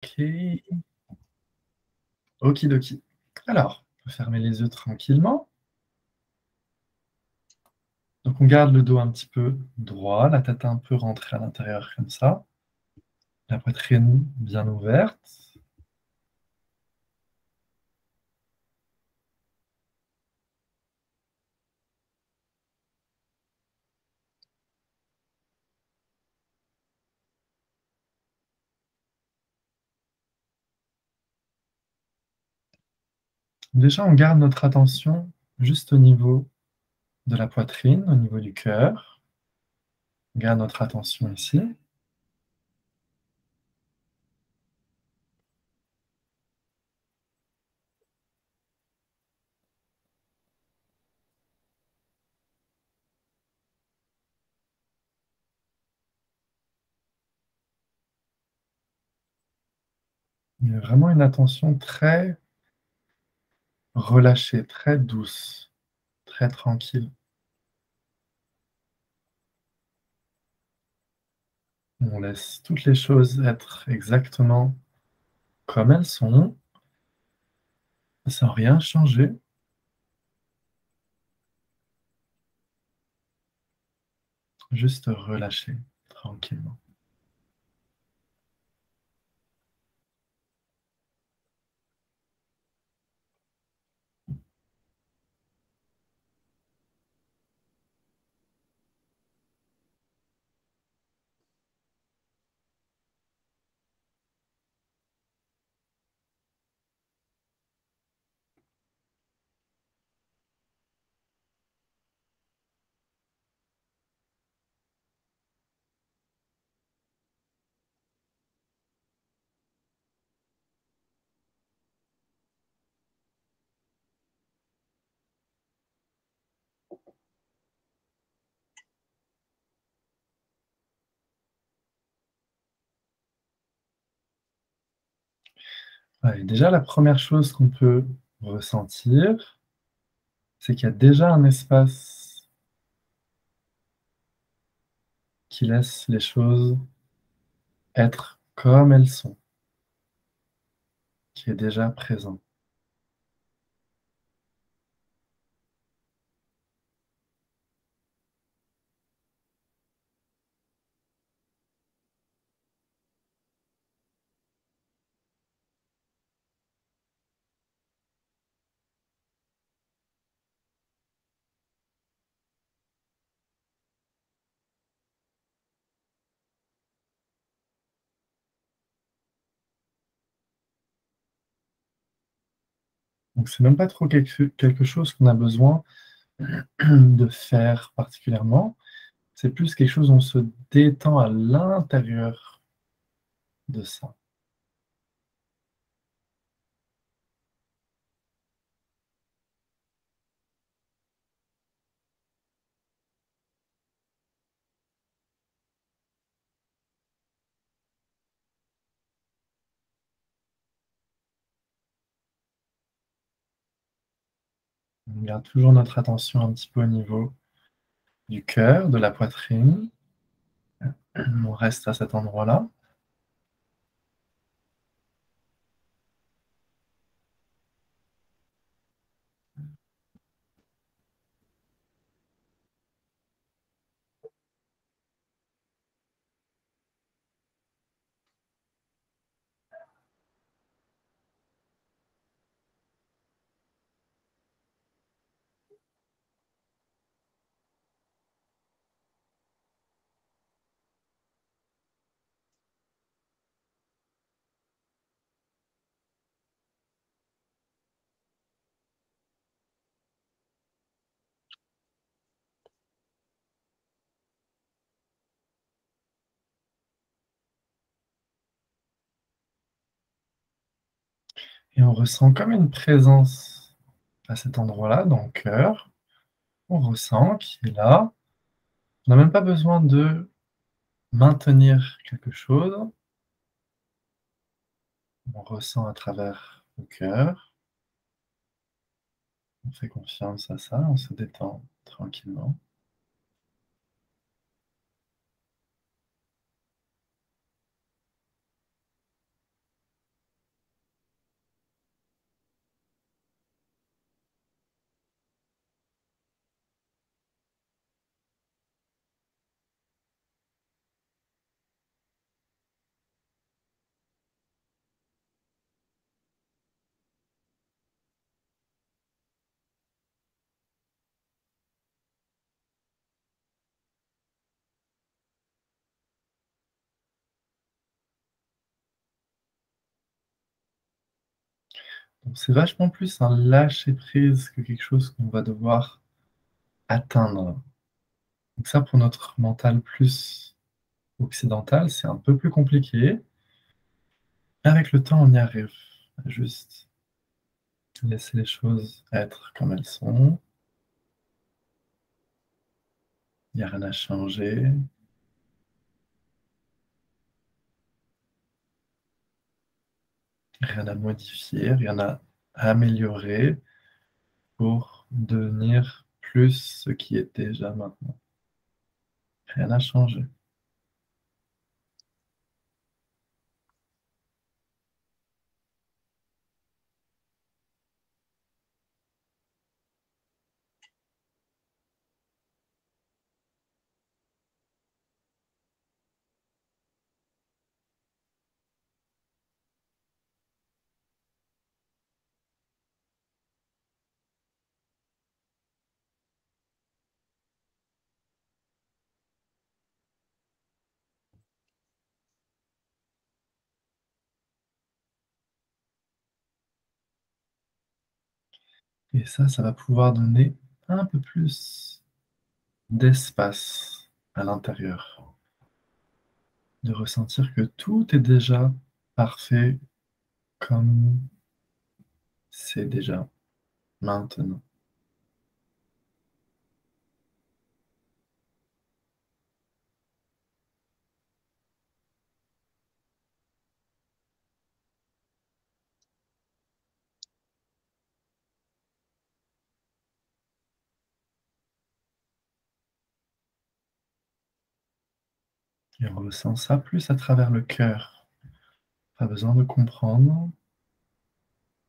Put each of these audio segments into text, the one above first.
OK. Okidoki. Alors, on peut fermer les yeux tranquillement. Donc on garde le dos un petit peu droit, la tête un peu rentrée à l'intérieur comme ça, la poitrine bien ouverte. Déjà, on garde notre attention juste au niveau de la poitrine, au niveau du cœur. On garde notre attention ici. Il y a vraiment une attention très relâchée, très douce, très tranquille. On laisse toutes les choses être exactement comme elles sont, sans rien changer. Juste relâcher tranquillement. Ouais, déjà, la première chose qu'on peut ressentir, c'est qu'il y a déjà un espace qui laisse les choses être comme elles sont, qui est déjà présent. Donc c'est même pas trop quelque chose qu'on a besoin de faire particulièrement, c'est plus quelque chose où on se détend à l'intérieur de ça. On garde toujours notre attention un petit peu au niveau du cœur, de la poitrine. On reste à cet endroit-là. Et on ressent comme une présence à cet endroit-là, dans le cœur. On ressent qui est là. On n'a même pas besoin de maintenir quelque chose. On ressent à travers le cœur. On fait confiance à ça, on se détend tranquillement. Donc c'est vachement plus un lâcher prise que quelque chose qu'on va devoir atteindre. Donc ça, pour notre mental plus occidental, c'est un peu plus compliqué. Avec le temps, on y arrive. Juste laisser les choses être comme elles sont. Il n'y a rien à changer, rien à modifier, rien à améliorer pour devenir plus ce qui est déjà maintenant. Rien à changer. Et ça va pouvoir donner un peu plus d'espace à l'intérieur, de ressentir que tout est déjà parfait comme c'est déjà maintenant. Et on ressent ça plus à travers le cœur. Pas besoin de comprendre.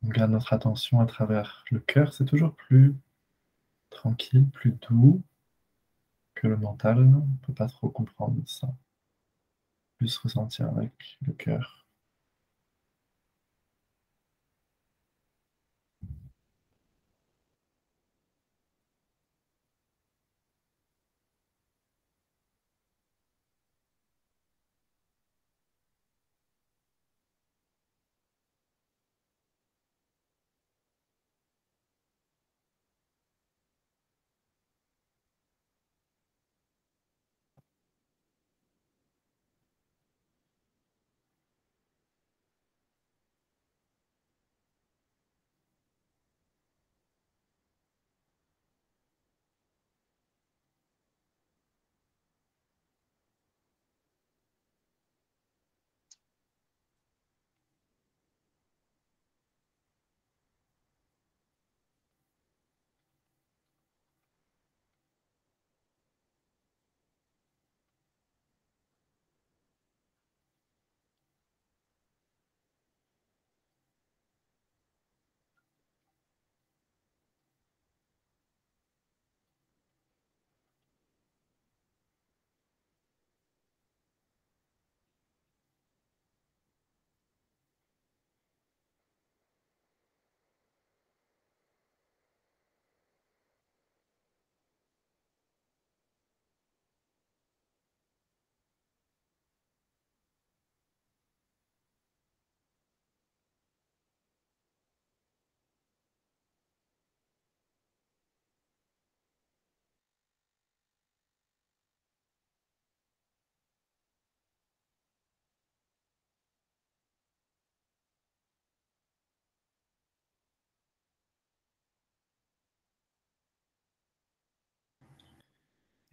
On garde notre attention à travers le cœur, c'est toujours plus tranquille, plus doux que le mental. On ne peut pas trop comprendre ça. Plus ressentir avec le cœur.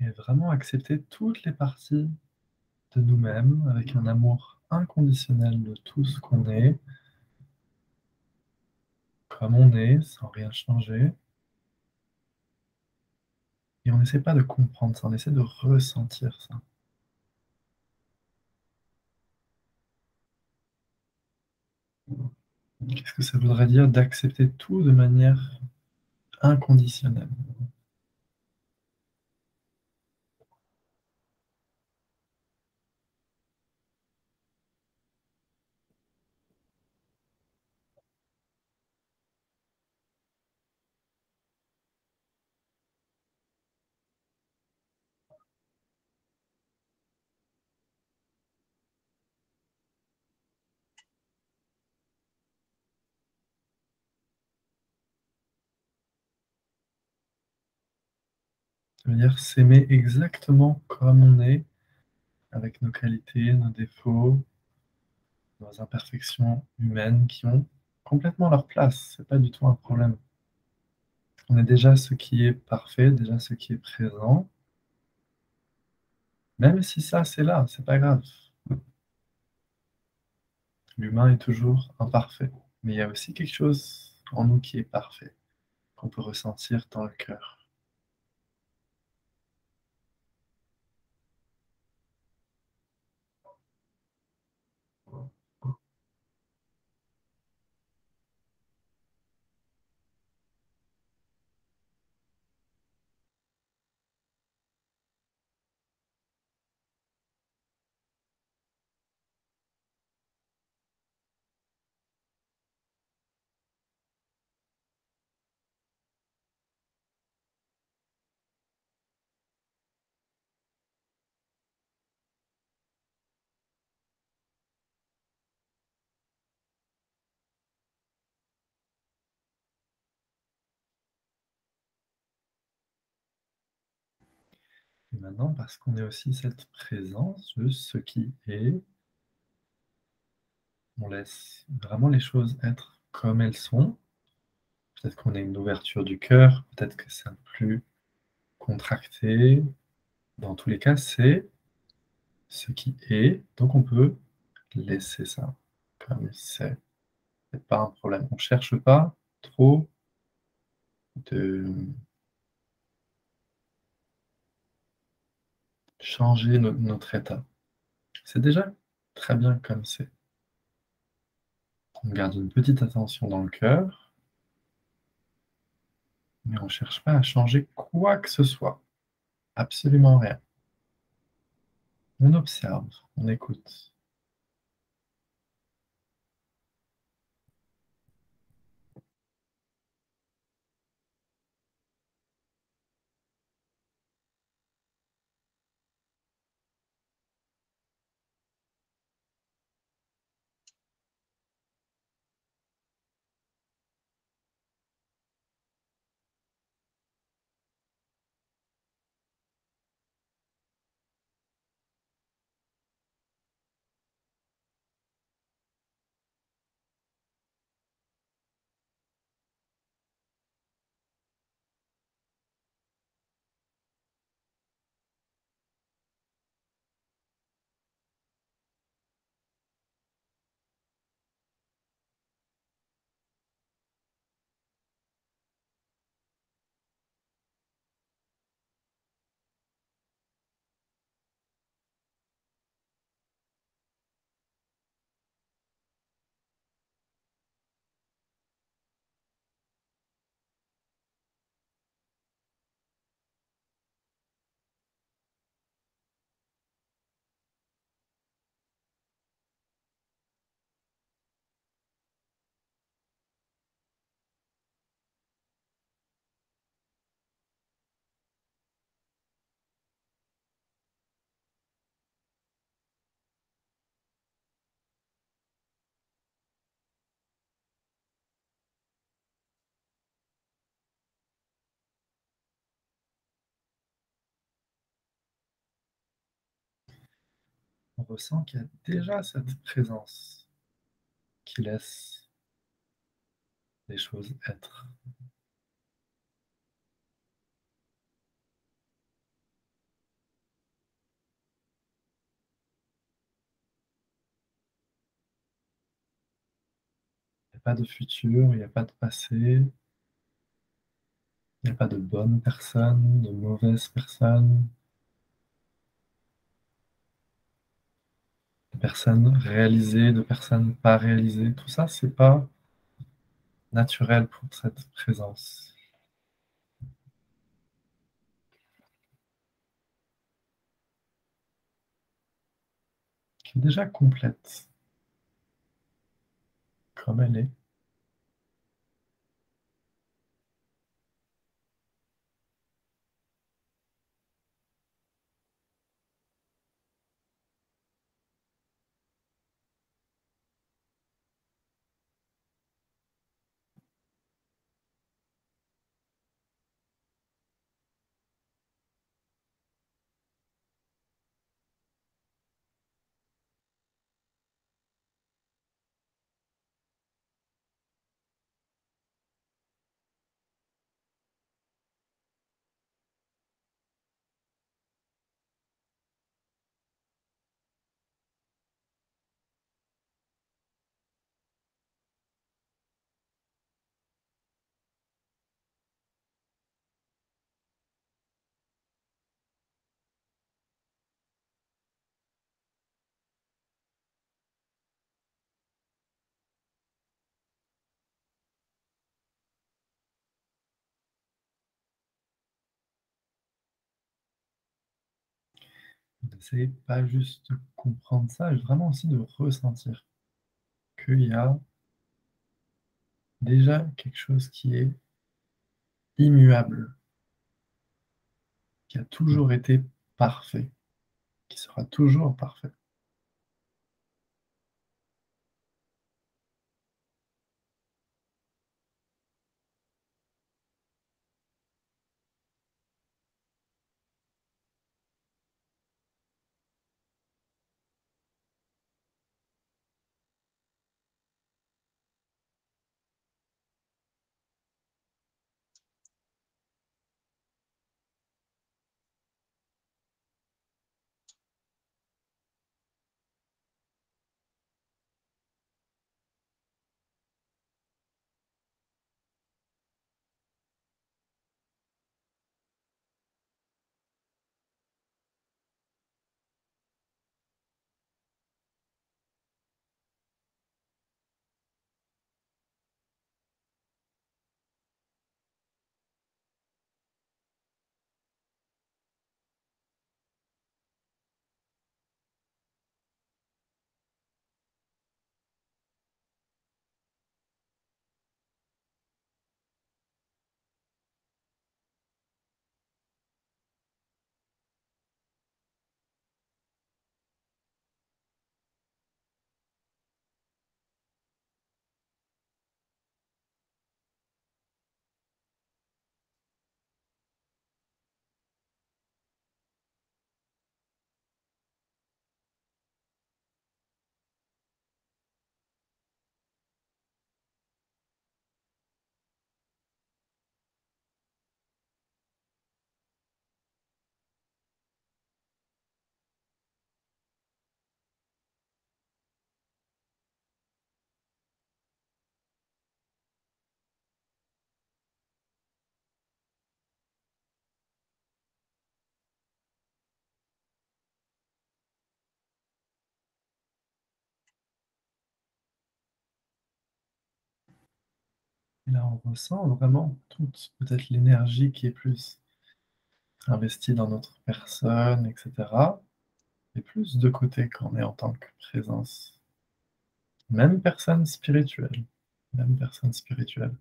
Et vraiment accepter toutes les parties de nous-mêmes avec un amour inconditionnel de tout ce qu'on est, comme on est, sans rien changer. Et on n'essaie pas de comprendre ça, on essaie de ressentir ça. Qu'est-ce que ça voudrait dire d'accepter tout de manière inconditionnelle? Ça veut dire s'aimer exactement comme on est, avec nos qualités, nos défauts, nos imperfections humaines qui ont complètement leur place. C'est pas du tout un problème. On est déjà ce qui est parfait, déjà ce qui est présent. Même si ça, c'est là, c'est pas grave. L'humain est toujours imparfait. Mais il y a aussi quelque chose en nous qui est parfait, qu'on peut ressentir dans le cœur. Et maintenant, parce qu'on est aussi cette présence de ce qui est, on laisse vraiment les choses être comme elles sont. Peut-être qu'on a une ouverture du cœur, peut-être que c'est un peu plus contracté. Dans tous les cas, c'est ce qui est, donc on peut laisser ça comme c'est. C'est pas un problème. On cherche pas trop de changer notre état. C'est déjà très bien comme c'est. On garde une petite attention dans le cœur, mais on cherche pas à changer quoi que ce soit. Absolument rien. On observe, on écoute. On ressent qu'il y a déjà cette présence qui laisse les choses être. Il n'y a pas de futur, il n'y a pas de passé, il n'y a pas de bonne personne, de mauvaise personne, de personnes réalisées, de personnes pas réalisées. Tout ça, c'est pas naturel pour cette présence, qui est déjà complète, comme elle est. N'essayez pas juste de comprendre ça, mais vraiment aussi de ressentir qu'il y a déjà quelque chose qui est immuable, qui a toujours été parfait, qui sera toujours parfait. Et là, on ressent vraiment toute peut-être l'énergie qui est plus investie dans notre personne, et cetera, et plus de côté quand on est en tant que présence. Même personne spirituelle, même personne spirituelle.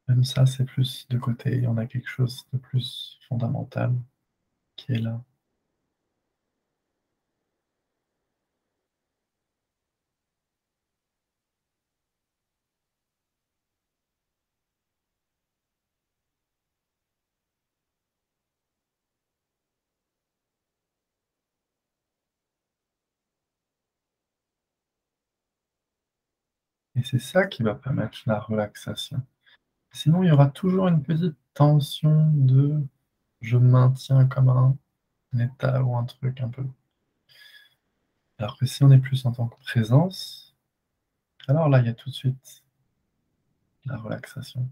Même ça, c'est plus de côté, il y en a quelque chose de plus fondamental qui est là. Et c'est ça qui va permettre la relaxation. Sinon, il y aura toujours une petite tension de je maintiens comme un état ou un truc un peu. Alors que si on est plus en tant que présence, alors là, il y a tout de suite la relaxation.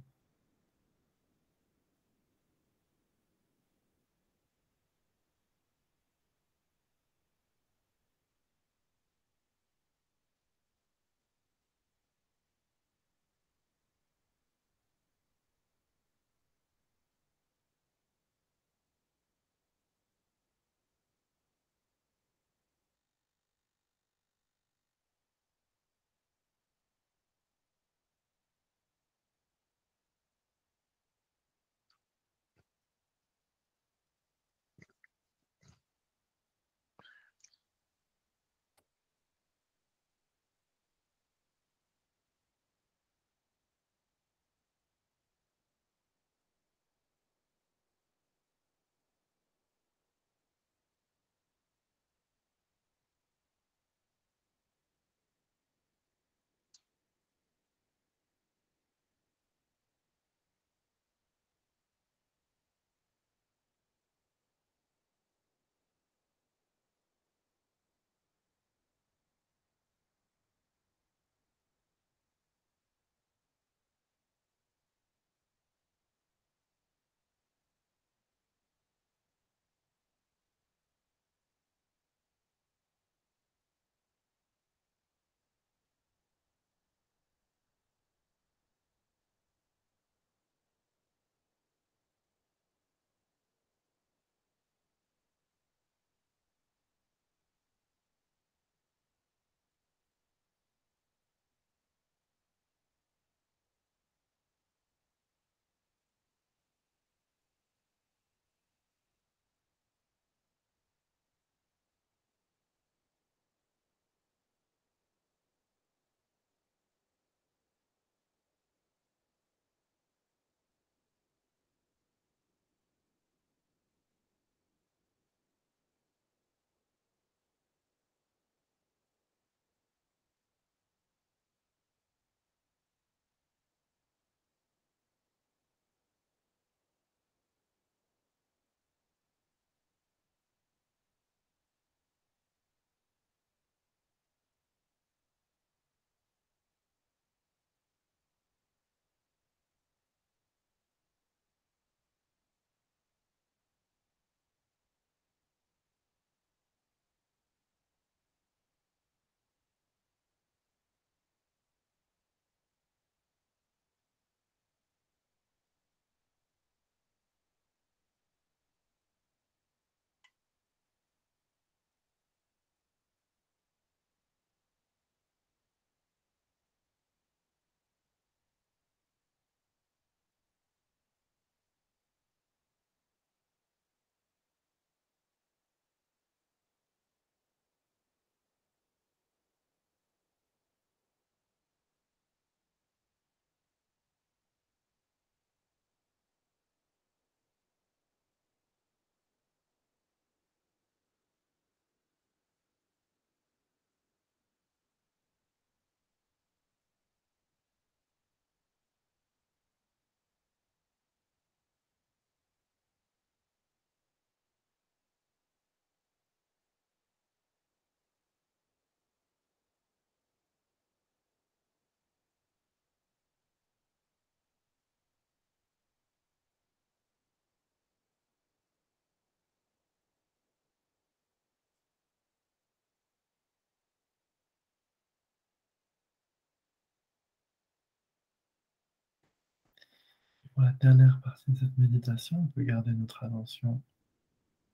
Pour la dernière partie de cette méditation, on peut garder notre attention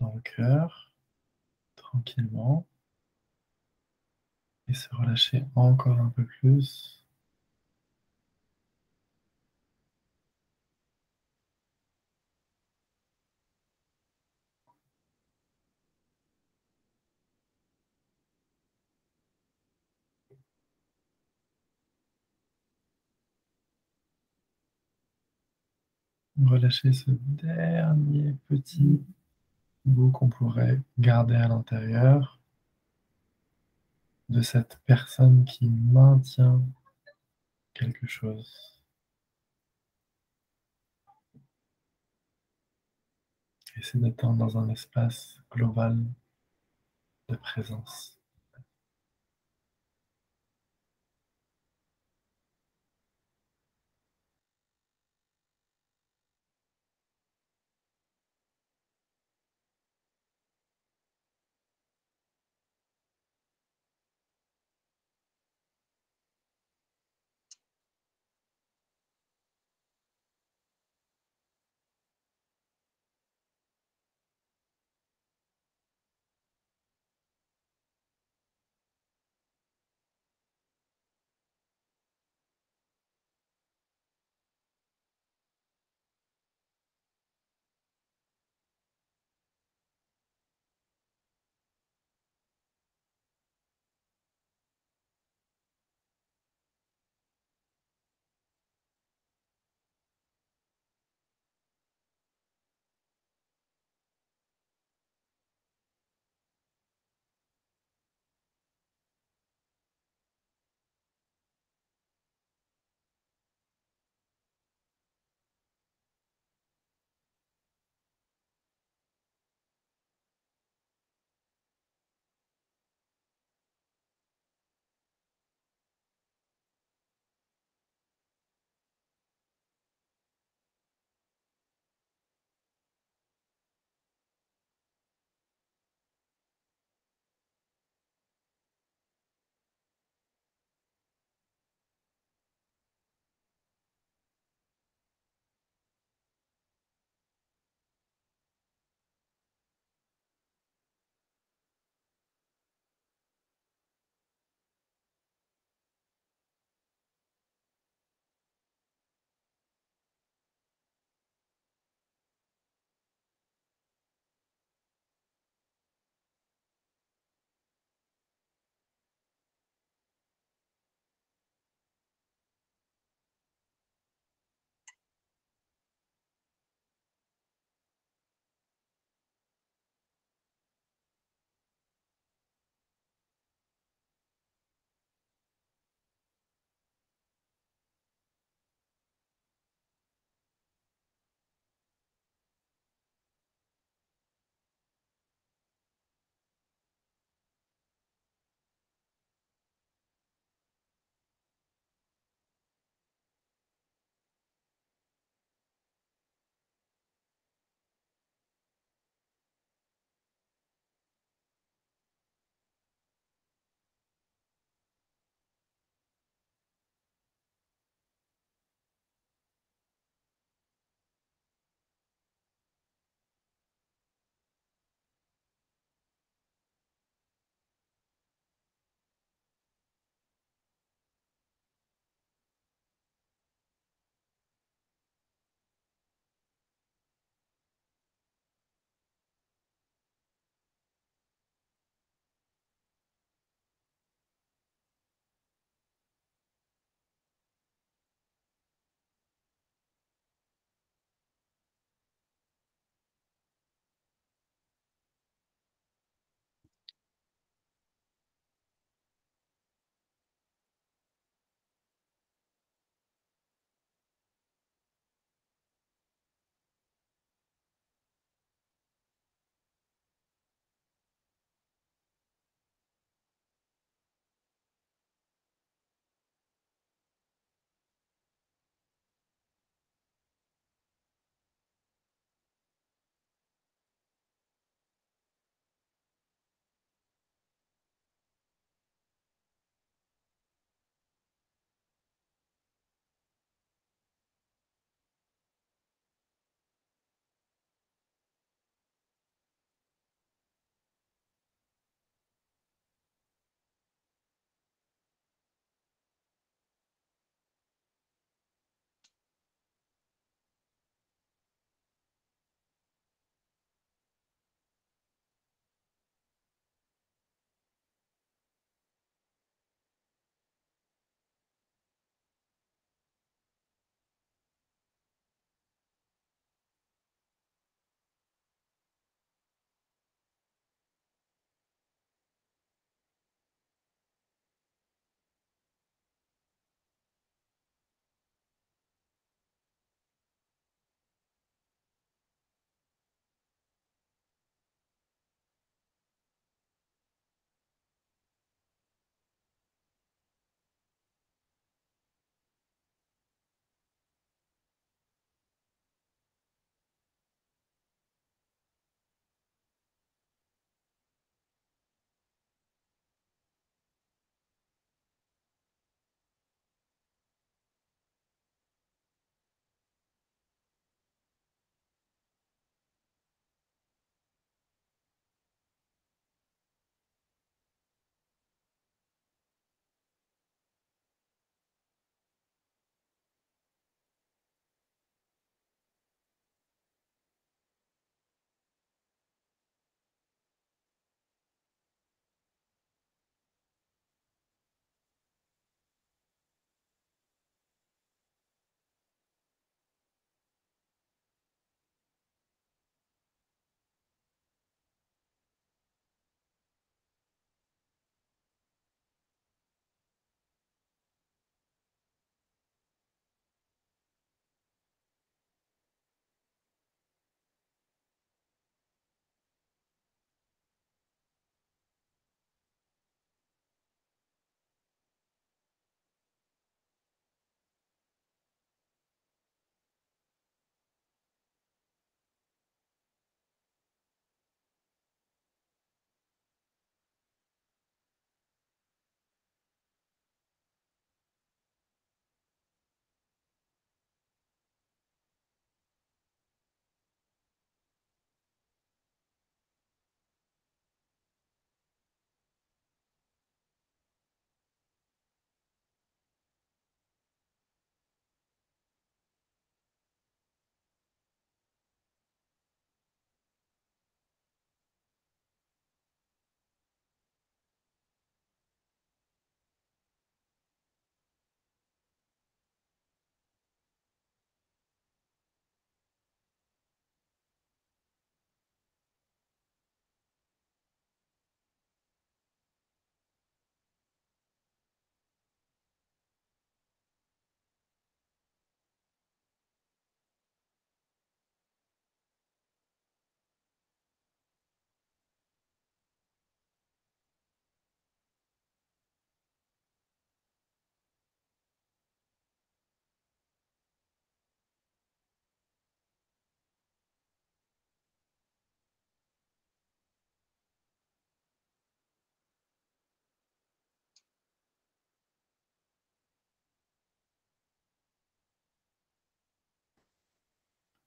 dans le cœur, tranquillement, et se relâcher encore un peu plus. Relâcher ce dernier petit bout qu'on pourrait garder à l'intérieur de cette personne qui maintient quelque chose. Essayer d'être dans un espace global de présence.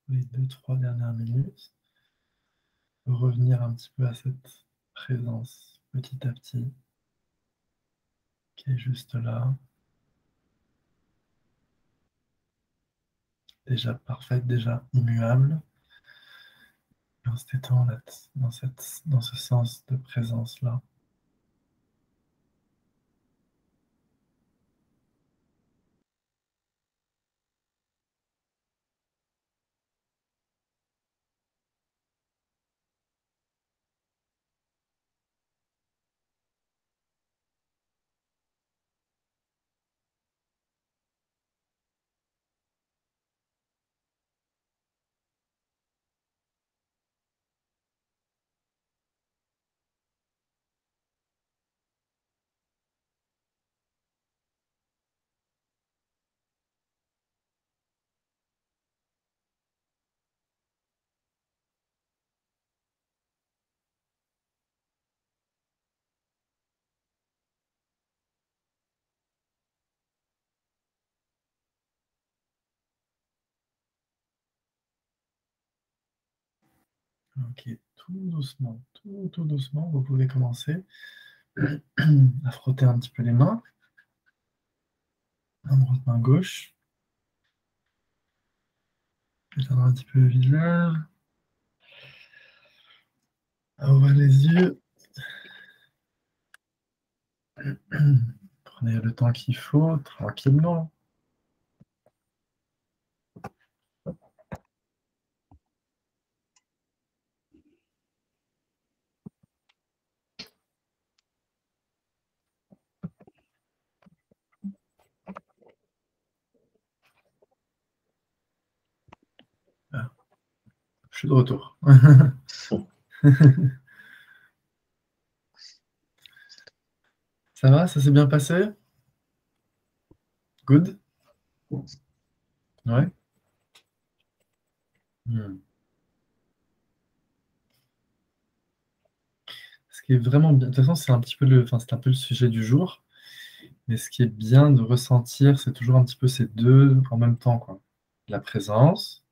les 2-3 dernières minutes, revenir un petit peu à cette présence petit à petit qui est juste là, déjà parfaite, déjà immuable. Et on se détend là, dans ce sens de présence-là. Ok, tout doucement, vous pouvez commencer à frotter un petit peu les mains, main droite, main gauche, étendre un petit peu le visage, ouvrez les yeux, prenez le temps qu'il faut, tranquillement. Ah, je suis de retour. Ça va, ça s'est bien passé? Good? Ouais. Hmm. Ce qui est vraiment bien, de toute façon, c'est un petit peu enfin, c'est un peu le sujet du jour, mais ce qui est bien de ressentir, c'est toujours un petit peu ces deux en même temps, quoi. La présence,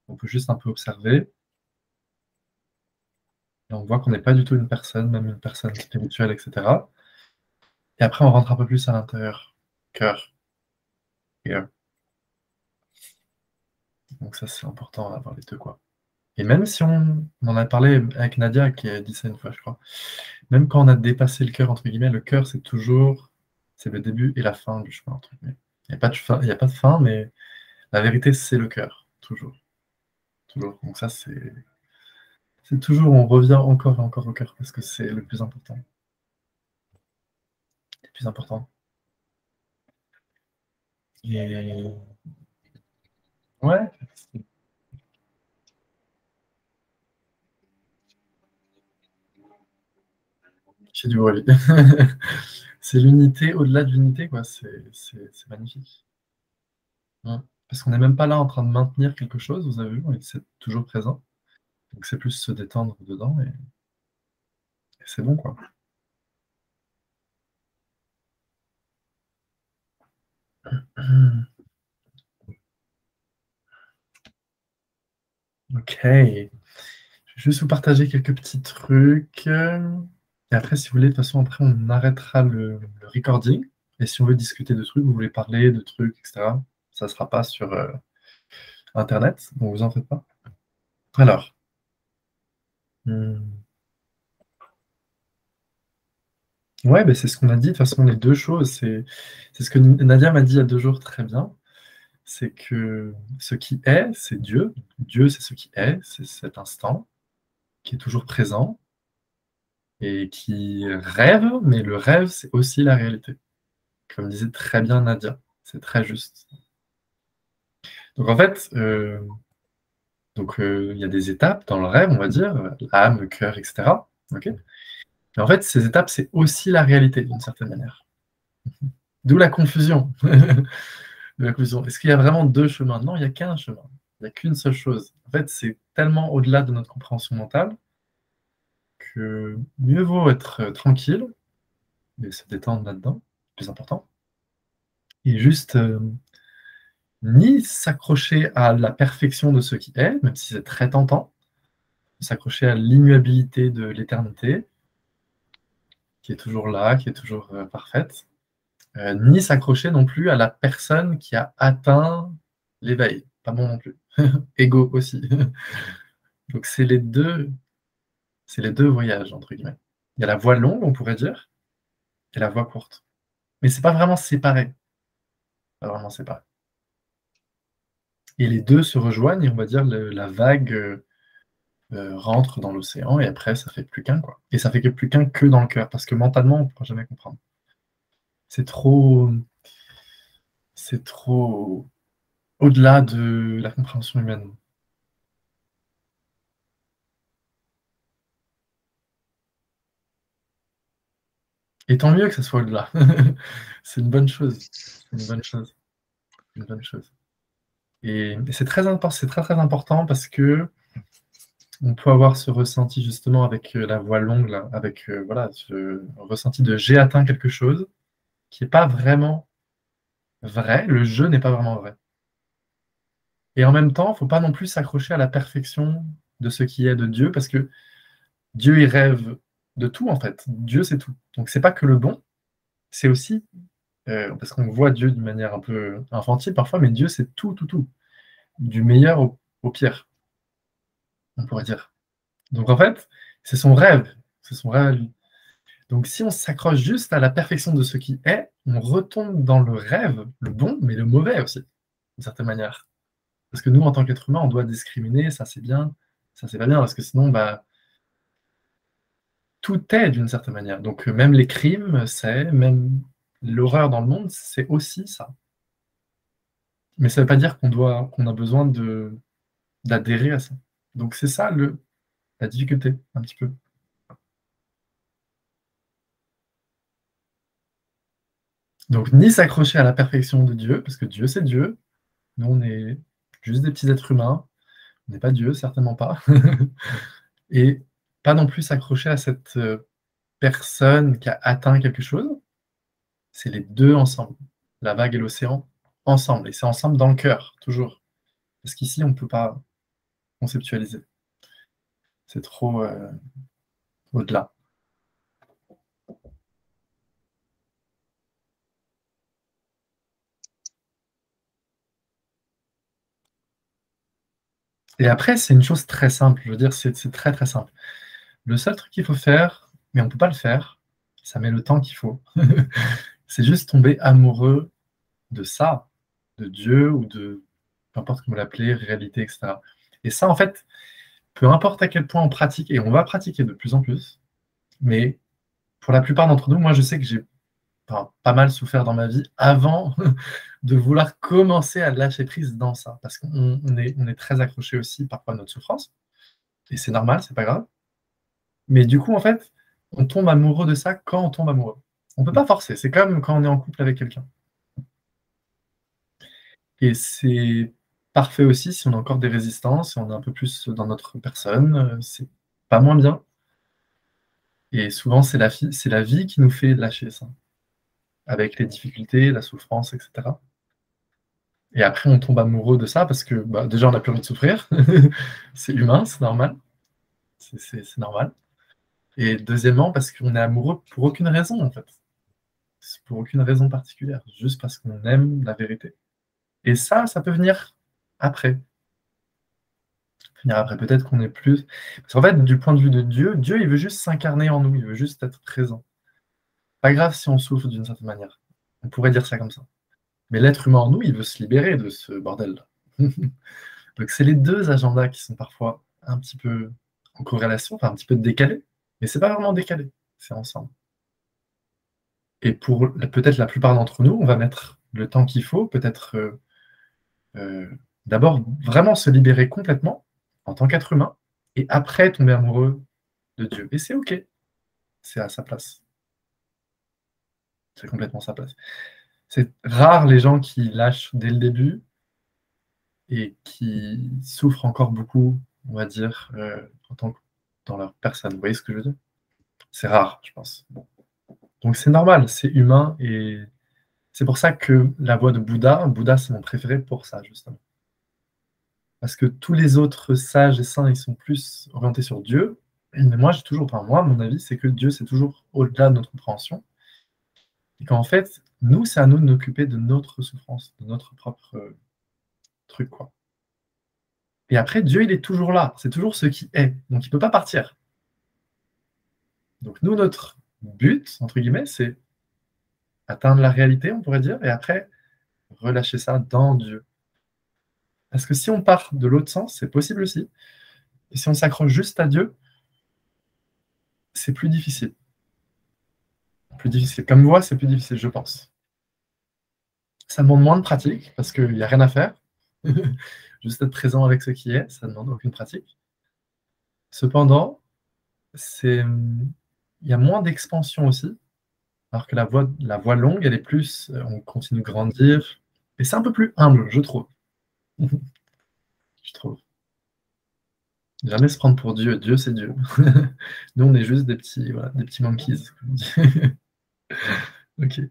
on peut juste un peu observer, et on voit qu'on n'est pas du tout une personne, même une personne spirituelle, etc. Et après, on rentre un peu plus à l'intérieur, cœur, cœur. Donc ça, c'est important d'avoir les deux, quoi. Et même si on en a parlé avec Nadia, qui a dit ça une fois, je crois, même quand on a dépassé le cœur, entre guillemets, le cœur, c'est le début et la fin du chemin, entre guillemets. Il n'y a pas de fin, il y a pas de fin, mais la vérité, c'est le cœur, toujours, toujours. Donc ça, c'est toujours, on revient encore et encore au cœur, parce que c'est le plus important. Le plus important. Et ouais, c'est du bruit. C'est l'unité, au-delà de l'unité, quoi. C'est magnifique. Parce qu'on n'est même pas là en train de maintenir quelque chose, vous avez vu, c'est toujours présent. Donc c'est plus se détendre dedans et c'est bon, quoi. Ok. Je vais juste vous partager quelques petits trucs. Et après, si vous voulez, de toute façon, après, on arrêtera le recording. Et si on veut discuter de trucs, vous voulez parler de trucs, etc., ça ne sera pas sur Internet, donc vous en faites pas. Alors, hmm, ouais, ben, c'est ce qu'on a dit. De toute façon, les deux choses, c'est ce que Nadia m'a dit il y a 2 jours très bien. C'est que ce qui est, c'est Dieu. Dieu, c'est ce qui est, c'est cet instant qui est toujours présent et qui rêve, mais le rêve, c'est aussi la réalité. Comme disait très bien Nadia, c'est très juste. Donc en fait, il y a des étapes dans le rêve, on va dire, l'âme, le cœur, etc. Ok. Et en fait, ces étapes, c'est aussi la réalité, d'une certaine manière. D'où la confusion. La confusion. Est-ce qu'il y a vraiment deux chemins? Non, il n'y a qu'un chemin. Il n'y a qu'une seule chose. En fait, c'est tellement au-delà de notre compréhension mentale que mieux vaut être tranquille et se détendre là-dedans, plus important, et juste ni s'accrocher à la perfection de ce qui est, même si c'est très tentant, s'accrocher à l'immuabilité de l'éternité, qui est toujours là, qui est toujours parfaite, ni s'accrocher non plus à la personne qui a atteint l'éveil. Pas bon non plus. Égo aussi. Donc c'est les deux voyages, entre guillemets. Il y a la voie longue, on pourrait dire, et la voie courte. Mais c'est pas vraiment séparé. Pas vraiment séparé. Et les deux se rejoignent, et on va dire la vague rentre dans l'océan, et après, ça fait plus qu'un, quoi. Et ça fait que plus qu'un que dans le cœur, parce que mentalement, on ne pourra jamais comprendre. C'est trop au-delà de la compréhension humaine. Et tant mieux que ça soit au-delà. C'est une bonne chose. C'est une bonne chose. Une bonne chose. Et c'est très très important parce que on peut avoir ce ressenti justement avec la voie longue, là, avec voilà, ce ressenti de j'ai atteint quelque chose qui n'est pas vraiment vrai, le jeu n'est pas vraiment vrai. Et en même temps, il ne faut pas non plus s'accrocher à la perfection de ce qui est de Dieu, parce que Dieu, il rêve de tout, en fait. Dieu, c'est tout. Donc, c'est pas que le bon, c'est aussi, parce qu'on voit Dieu d'une manière un peu infantile parfois, mais Dieu, c'est tout, tout, tout. Du meilleur au pire, on pourrait dire. Donc, en fait, c'est son rêve. C'est son rêve à lui. Donc, si on s'accroche juste à la perfection de ce qui est, on retombe dans le rêve, le bon, mais le mauvais aussi, d'une certaine manière. Parce que nous, en tant qu'être humain, on doit discriminer, ça c'est bien, ça c'est pas bien, parce que sinon, bah, tout est d'une certaine manière. Donc, même les crimes, c'est, même l'horreur dans le monde, c'est aussi ça. Mais ça ne veut pas dire qu'on a besoin d'adhérer à ça. Donc, c'est ça la difficulté, un petit peu. Donc, ni s'accrocher à la perfection de Dieu, parce que Dieu, c'est Dieu. Nous, on est juste des petits êtres humains. On n'est pas Dieu, certainement pas. Et pas non plus s'accrocher à cette personne qui a atteint quelque chose. C'est les deux ensemble, la vague et l'océan, ensemble. Et c'est ensemble dans le cœur, toujours. Parce qu'ici, on ne peut pas conceptualiser. C'est trop au-delà. Et après, c'est une chose très simple. Je veux dire, c'est très, très simple. Le seul truc qu'il faut faire, mais on ne peut pas le faire, ça met le temps qu'il faut, c'est juste tomber amoureux de ça, de Dieu ou de, peu importe comment l'appeler, réalité, etc. Et ça, en fait, peu importe à quel point on pratique, et on va pratiquer de plus en plus, mais pour la plupart d'entre nous, moi, je sais que j'ai pas mal souffert dans ma vie avant de vouloir commencer à lâcher prise dans ça, parce on est très accroché aussi parfois à notre souffrance, et c'est normal, c'est pas grave. Mais du coup, en fait, on tombe amoureux de ça quand on tombe amoureux. On peut pas forcer, c'est comme quand on est en couple avec quelqu'un. Et c'est parfait aussi si on a encore des résistances, si on est un peu plus dans notre personne, c'est pas moins bien. Et souvent, c'est la vie qui nous fait lâcher ça, avec les difficultés, la souffrance, etc. Et après, on tombe amoureux de ça parce que bah, déjà, on n'a plus envie de souffrir. C'est humain, c'est normal. C'est normal. Et deuxièmement, parce qu'on est amoureux pour aucune raison, en fait. C'est pour aucune raison particulière, juste parce qu'on aime la vérité. Et ça peut venir après. Venir après, peut-être qu'on est plus. Parce qu'en fait, du point de vue de Dieu, Dieu, il veut juste s'incarner en nous, il veut juste être présent. Pas grave si on souffre d'une certaine manière. On pourrait dire ça comme ça. Mais l'être humain en nous, il veut se libérer de ce bordel-là. Donc c'est les deux agendas qui sont parfois un petit peu en corrélation, enfin un petit peu décalés, mais c'est pas vraiment décalé, c'est ensemble. Et pour peut-être la plupart d'entre nous, on va mettre le temps qu'il faut, peut-être euh, d'abord vraiment se libérer complètement en tant qu'être humain, et après tomber amoureux de Dieu. Et c'est OK, c'est à sa place. C'est complètement sa place. C'est rare les gens qui lâchent dès le début et qui souffrent encore beaucoup, on va dire, en tant que dans leur personne. Vous voyez ce que je veux dire? C'est rare, je pense. Donc c'est normal, c'est humain et C'est pour ça que la voie de Bouddha, c'est mon préféré pour ça, justement. Parce que tous les autres sages et saints, ils sont plus orientés sur Dieu. Mais moi, mon avis, c'est que Dieu, c'est toujours au-delà de notre compréhension. Et qu'en fait, nous, c'est à nous de nous occuper de notre souffrance, de notre propre truc, quoi. Et après, Dieu, il est toujours là. C'est toujours ce qui est. Donc, il ne peut pas partir. Donc, nous, notre but, entre guillemets, c'est atteindre la réalité, on pourrait dire, et après, relâcher ça dans Dieu. Parce que si on part de l'autre sens, c'est possible aussi. Et si on s'accroche juste à Dieu, c'est plus difficile. Plus difficile. Comme voie, c'est plus difficile, je pense. Ça demande moins de pratique, parce qu'il n'y a rien à faire. Juste être présent avec ce qui est, ça ne demande aucune pratique. Cependant, il y a moins d'expansion aussi, alors que la voie longue, elle est plus, on continue de grandir, et c'est un peu plus humble, je trouve. Je trouve. Jamais se prendre pour Dieu. Dieu, c'est Dieu. Nous, on est juste des petits, voilà, des petits monkeys. Ok.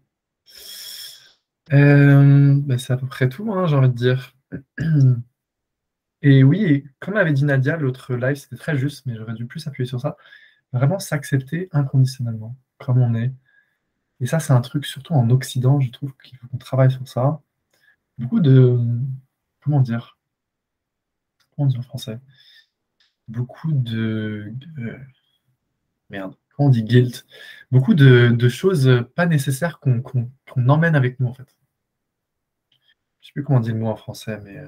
Bah, c'est à peu près tout, hein, j'ai envie de dire. Et oui, et comme avait dit Nadia, l'autre live, c'était très juste, mais j'aurais dû plus appuyer sur ça. Vraiment s'accepter inconditionnellement, comme on est. Et ça, c'est un truc, surtout en Occident, je trouve qu'il faut qu'on travaille sur ça. Beaucoup de... Comment dire? Comment dire en français? Beaucoup merde, comment on dit guilt? Beaucoup de choses pas nécessaires qu'on emmène avec nous, en fait. Je sais plus comment on dit le mot en français, mais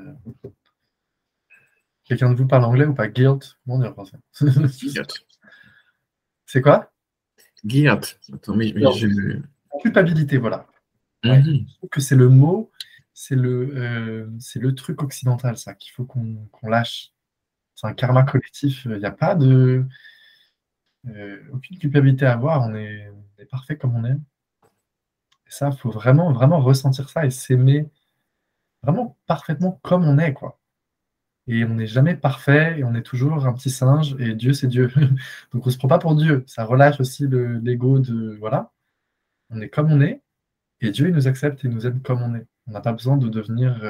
quelqu'un de vous parle anglais ou pas? Guilt? Comment on dit en français? Guilt. C'est quoi? Guilt. Attends, mais je... Culpabilité, voilà. Ouais. Mhm. Je trouve que c'est le mot, c'est le truc occidental, ça, qu'il faut qu'on lâche. C'est un karma collectif. Il n'y a pas aucune culpabilité à avoir. On est parfait comme on est. Et ça, il faut vraiment, vraiment ressentir ça et s'aimer vraiment parfaitement comme on est, quoi. Et on n'est jamais parfait et on est toujours un petit singe et Dieu, c'est Dieu. Donc on ne se prend pas pour Dieu. Ça relâche aussi l'ego de, voilà, on est comme on est et Dieu, il nous accepte et nous aime comme on est. On n'a pas besoin de devenir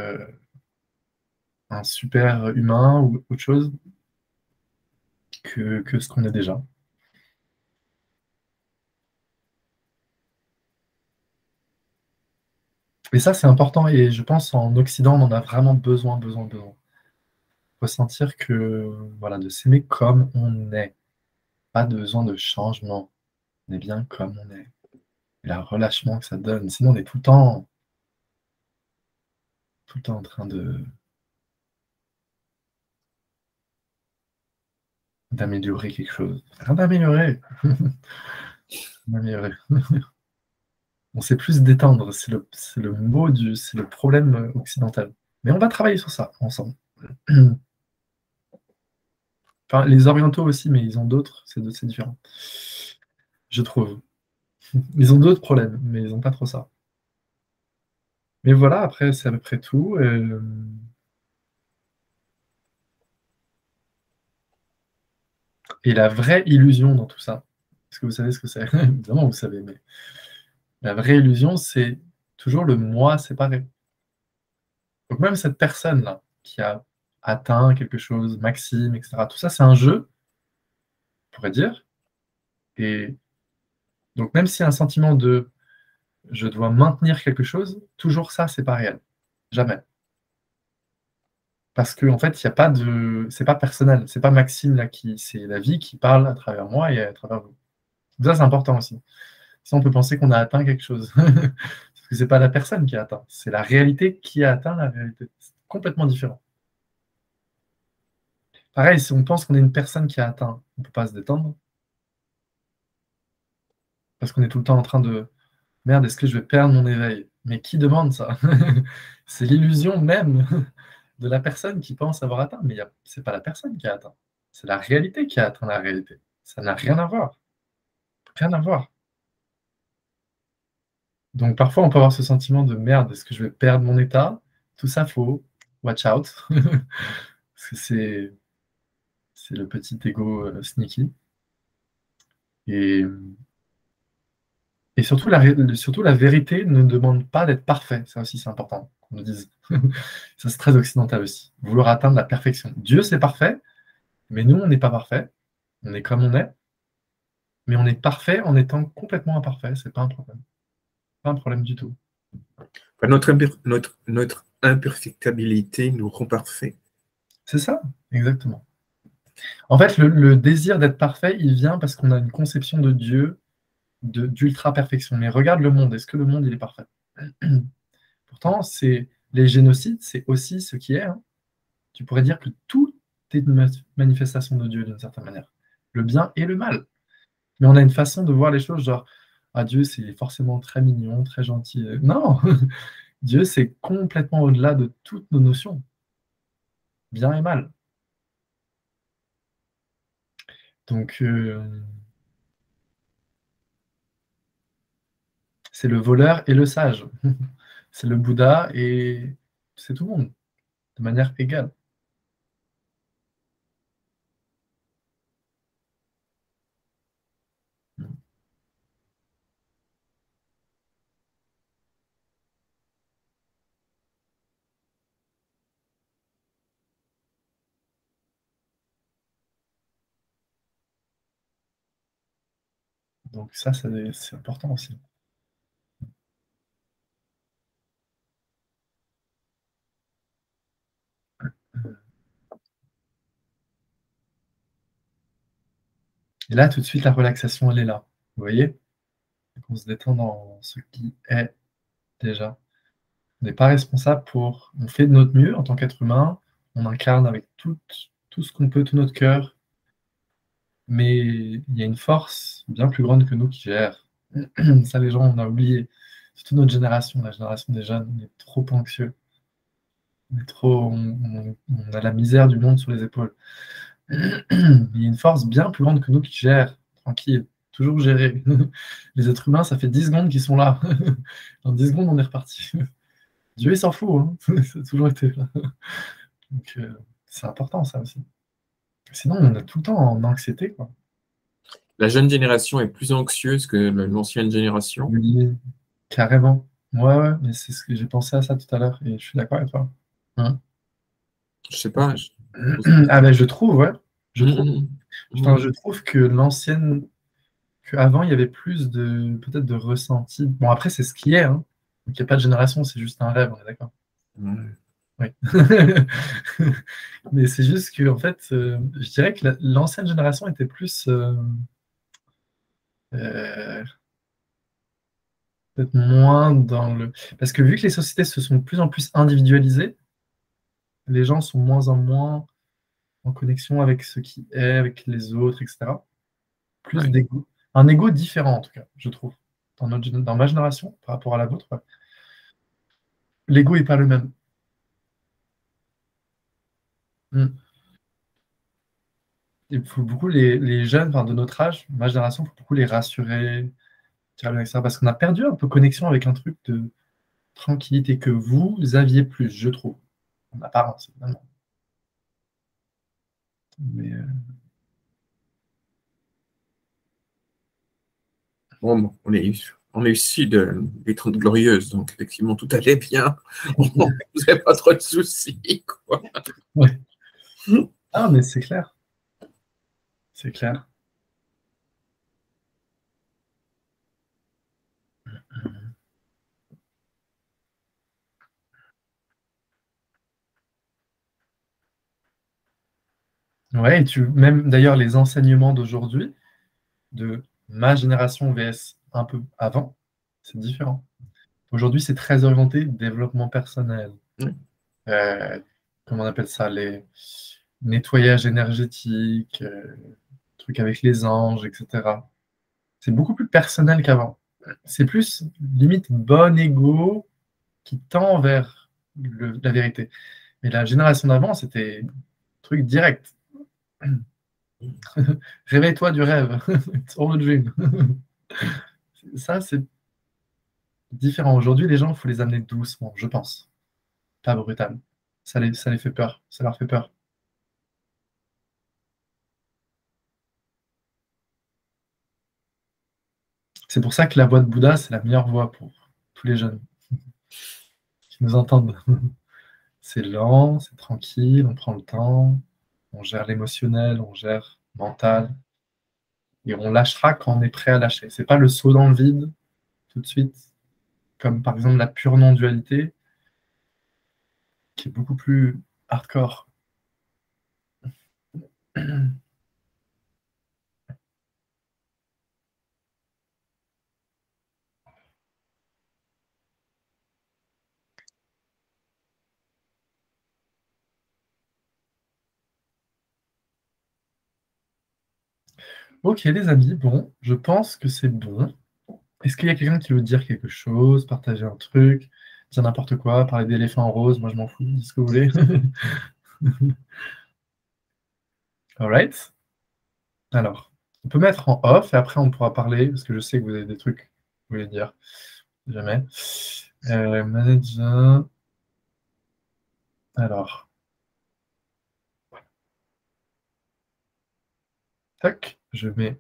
un super humain ou autre chose que ce qu'on est déjà. Et ça, c'est important et je pense en Occident, on en a vraiment besoin, besoin, besoin. Ressentir que, voilà, de s'aimer comme on est. Pas de besoin de changement. On est bien comme on est. Et le relâchement que ça donne. Sinon, on est tout le temps en train d'améliorer quelque chose. Rien d'améliorer. D'améliorer. On sait plus se détendre. C'est le mot c'est le problème occidental. Mais on va travailler sur ça ensemble. Enfin, les orientaux aussi, mais ils ont d'autres, c'est différent. Je trouve. Ils ont d'autres problèmes, mais ils n'ont pas trop ça. Mais voilà, après, c'est à peu près tout. Et la vraie illusion dans tout ça, est-ce que vous savez ce que c'est? Évidemment, vous savez, mais la vraie illusion, c'est toujours le moi séparé. Donc même cette personne-là qui a atteint quelque chose, Maxime, etc., tout ça, c'est un jeu, on pourrait dire. Et donc même s'il y a un sentiment de je dois maintenir quelque chose, toujours ça, c'est pas réel. Jamais. Parce qu'en fait, il y a pas de. C'est pas personnel. C'est pas Maxime là qui. C'est la vie qui parle à travers moi et à travers vous. Ça, c'est important aussi. Sinon, on peut penser qu'on a atteint quelque chose. Parce que c'est pas la personne qui a atteint. C'est la réalité qui a atteint la réalité. C'est complètement différent. Pareil, si on pense qu'on est une personne qui a atteint, on ne peut pas se détendre. Parce qu'on est tout le temps en train de merde, est-ce que je vais perdre mon éveil? Mais qui demande ça? C'est l'illusion même de la personne qui pense avoir atteint. Mais ce n'est pas la personne qui a atteint. C'est la réalité qui a atteint la réalité. Ça n'a rien à voir. Rien à voir. Donc parfois, on peut avoir ce sentiment de merde, est-ce que je vais perdre mon état? Tout ça, faut watch out. Parce que c'est le petit ego sneaky. Et Et surtout, la vérité ne demande pas d'être parfait. Ça aussi, c'est important qu'on nous dise. Ça, c'est très occidental aussi. Vouloir atteindre la perfection. Dieu, c'est parfait, mais nous, on n'est pas parfait. On est comme on est, mais on est parfait en étant complètement imparfait. C'est pas un problème. Pas un problème du tout. Enfin, notre imperfectibilité nous rend parfaits. C'est ça, exactement. En fait, le désir d'être parfait, il vient parce qu'on a une conception de Dieu d'ultra-perfection. Mais regarde le monde. Est-ce que le monde, il est parfait? Pourtant, les génocides, c'est aussi ce qui est. Hein. Tu pourrais dire que tout est une manifestation de Dieu d'une certaine manière. Le bien et le mal. Mais on a une façon de voir les choses, genre, ah, Dieu, c'est forcément très mignon, très gentil. Non, Dieu, c'est complètement au-delà de toutes nos notions. Bien et mal. Donc, c'est le voleur et le sage. C'est le Bouddha et c'est tout le monde, de manière égale. Donc ça, c'est important aussi. Et là, tout de suite, la relaxation, elle est là. Vous voyez? On se détend dans ce qui est déjà. On n'est pas responsable pour... On fait de notre mieux en tant qu'être humain, on incarne avec tout ce qu'on peut, tout notre cœur, mais il y a une force bien plus grande que nous qui gère. Ça, les gens, on a oublié. Surtout notre génération, la génération des jeunes, on est trop anxieux. On a la misère du monde sur les épaules. Il y a une force bien plus grande que nous qui gère, tranquille, toujours gérée. Les êtres humains, ça fait 10 secondes qu'ils sont là. En 10 secondes, on est reparti. Dieu, il s'en fout, hein. Ça a toujours été là. Donc, c'est important, ça aussi. Sinon, on est tout le temps en anxiété, quoi. La jeune génération est plus anxieuse que l'ancienne génération. Oui, carrément. Ouais, mais c'est ce que j'ai pensé à ça tout à l'heure, et je suis d'accord avec toi. Hein. Je sais pas. Ah ben, je trouve, ouais. Je trouve. Enfin, je Mhm. trouve que l'ancienne, qu'avant, il y avait plus de, peut-être de ressenti. Bon, après, c'est ce qui est, hein. Donc, il n'y a pas de génération, c'est juste un rêve, on est d'accord. Ouais. Oui. Mais c'est juste que, en fait, je dirais que l'ancienne génération était plus euh, peut-être moins dans le. Parce que vu que les sociétés se sont de plus en plus individualisées, les gens sont moins en moins en connexion avec ce qui est, avec les autres, etc. Plus Ouais. d'ego. Un ego différent, en tout cas, je trouve. Dans ma génération, par rapport à la vôtre, ouais. L'ego n'est pas le même. Mm. Il faut beaucoup les jeunes, enfin, de notre âge, ma génération, il faut beaucoup les rassurer, dire bien, etc. Parce qu'on a perdu un peu connexion avec un truc de tranquillité que vous aviez plus, je trouve. En apparence, évidemment. Mais, Bon, on est issus des Trente Glorieuses, donc effectivement, tout allait bien. On ne faisait pas trop de soucis, quoi. ouais. Ah, mais c'est clair. C'est clair. Ouais, et même d'ailleurs, les enseignements d'aujourd'hui, de ma génération vs un peu avant, c'est différent. Aujourd'hui, c'est très orienté développement personnel. Ouais. Euh, Comment on appelle ça? Les nettoyages énergétiques, trucs avec les anges, etc. C'est beaucoup plus personnel qu'avant. C'est plus limite bon ego qui tend vers la vérité. Mais la génération d'avant, c'était truc direct. Réveille-toi du rêve. It's all a dream. Ça, c'est différent. Aujourd'hui, les gens, il faut les amener doucement, je pense. Pas brutal. Ça les fait peur. Ça leur fait peur. C'est pour ça que la voix de Bouddha, c'est la meilleure voix pour tous les jeunes qui nous entendent. C'est lent, c'est tranquille, on prend le temps, on gère l'émotionnel, on gère le mental, et on lâchera quand on est prêt à lâcher. C'est pas le saut dans le vide tout de suite, comme par exemple la pure non-dualité, qui est beaucoup plus hardcore. Ok les amis, bon, je pense que c'est bon. Est-ce qu'il y a quelqu'un qui veut dire quelque chose, partager un truc, dire n'importe quoi, parler d'éléphant rose, moi je m'en fous, dites ce que vous voulez. Alright. Alors, on peut mettre en off et après on pourra parler, parce que je sais que vous avez des trucs que vous voulez dire. Jamais. Manager. Alors. Tac, je mets.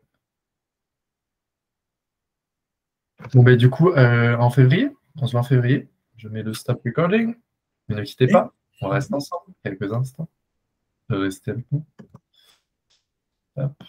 Bon, ben du coup, en février, on se voit en février. Je mets le stop recording. Mais ne quittez pas, on reste ensemble quelques instants. Restez avec nous. Hop.